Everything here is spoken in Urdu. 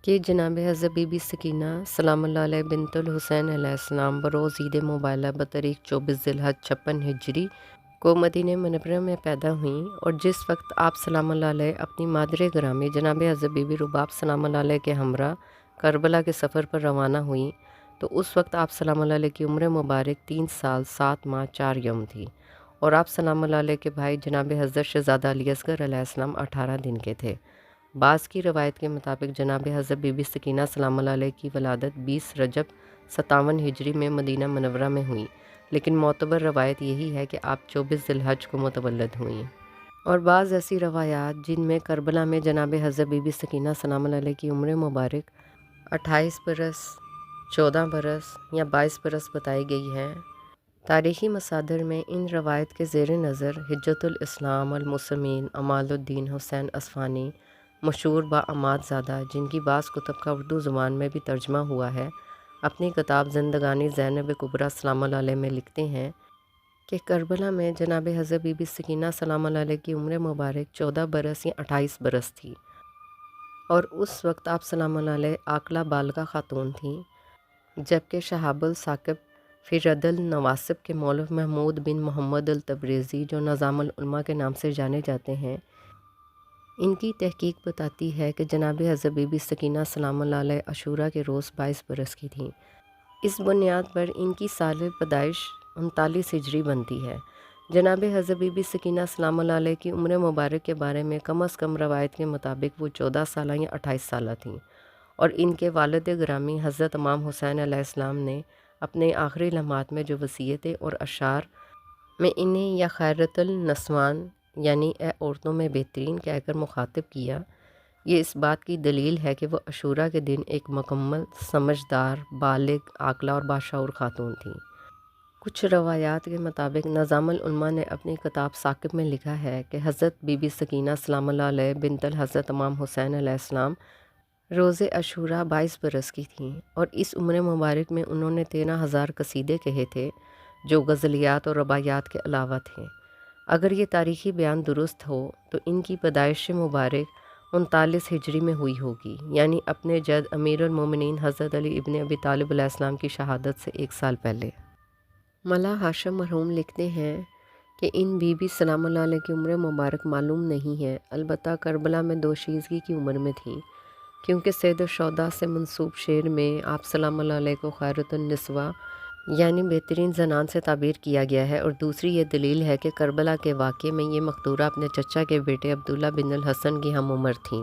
کہ جناب حضرت بی بی سکینہ سلام اللہ علیہ بنت الحسین علیہ السلام بروز عید مبارک بتاریخ 24 ذی الحج 56 ہجری کو مدینہ منورہ میں پیدا ہوئیں، اور جس وقت آپ سلام اللہ علیہ اپنی مادر گرامی جناب حضرت بی بی رباب سلام اللہ علیہ کے ہمراہ کربلا کے سفر پر روانہ ہوئیں تو اس وقت آپ سلام اللہ علیہ کی عمر مبارک 3 سال 7 ماہ 4 یوم تھی، اور آپ سلام اللہ علیہ کے بھائی جناب حضرت شہزادہ علی اصغر علیہ السلام 18 دن کے تھے۔ بعض کی روایت کے مطابق جناب حضرت بی بی سکینہ سلام اللہ علیہ کی ولادت 20 رجب 57 ہجری میں مدینہ منورہ میں ہوئی، لیکن معتبر روایت یہی ہے کہ آپ 24 ذی الحج کو متولد ہوئیں۔ اور بعض ایسی روایات جن میں کربلا میں جناب حضرت بی بی سکینہ سلام اللہ علیہ کی عمر مبارک 28 برس 14 برس یا 22 برس بتائی گئی ہے۔ تاریخی مصادر میں ان روایت کے زیر نظر حجت الاسلام المسلمین امال الدین حسین اصفہانی مشہور عماد زادہ، جن کی بعض کتب کا اردو زبان میں بھی ترجمہ ہوا ہے، اپنی کتاب زندگانی زینب کبریٰ سلام اللہ علیہ میں لکھتے ہیں کہ کربلا میں جناب حضرت بی بی سکینہ سلام اللہ علیہ کی عمر مبارک 14 برس یا 28 برس تھی، اور اس وقت آپ سلام اللہ علیہ عاقلہ بالغہ خاتون تھیں، جبکہ شہاب الثاقب فی رد النواسب کے مولف محمود بن محمد التبریزی، جو نظام العلماء کے نام سے جانے جاتے ہیں، ان کی تحقیق بتاتی ہے کہ جناب حضرت بی بی سکینہ سلام اللہ علیہ عاشوراء کے روز 22 برس کی تھیں۔ اس بنیاد پر ان کی سال پیدائش 39 ہجری بنتی ہے۔ جناب حضرت بی بی سکینہ سلام اللہ علیہ کی عمر مبارک کے بارے میں کم از کم روایت کے مطابق وہ 14 سالہ یا 28 سالہ تھیں، اور ان کے والد گرامی حضرت امام حسین علیہ السلام نے اپنے آخری لمحات میں جو وصیتیں اور اشعار میں انہیں یا خیرت النسوان یعنی اے عورتوں میں بہترین کہہ کر مخاطب کیا، یہ اس بات کی دلیل ہے کہ وہ عاشوراء کے دن ایک مکمل سمجھدار بالغ عاقلہ اور باشعور خاتون تھیں۔ کچھ روایات کے مطابق نظام العلماء نے اپنی کتاب ثاقب میں لکھا ہے کہ حضرت بی بی سکینہ سلام اللہ علیہ بنت الحضرت امام حسین علیہ السلام روز عاشوراء 22 برس کی تھیں، اور اس عمر مبارک میں انہوں نے 13,000 قصیدے کہے تھے جو غزلیات اور رباعیات کے علاوہ تھے۔ اگر یہ تاریخی بیان درست ہو تو ان کی پیدائش مبارک 39 ہجری میں ہوئی ہوگی، یعنی اپنے جد امیر المومنین حضرت علی ابن ابی طالب علیہ السلام کی شہادت سے 1 سال پہلے۔ ملا ہاشم مرحوم لکھتے ہیں کہ ان بی بی سلام اللہ علیہ کی عمر مبارک معلوم نہیں ہے، البتہ کربلا میں دوشیزگی کی عمر میں تھیں، کیونکہ سید الشہداء سے منسوب شعر میں آپ سلام اللہ علیہ کو خیرۃ النسواء یعنی بہترین زنان سے تعبیر کیا گیا ہے، اور دوسری یہ دلیل ہے کہ کربلا کے واقعے میں یہ مقدورہ اپنے چچا کے بیٹے عبداللہ بن الحسن کی ہم عمر تھیں۔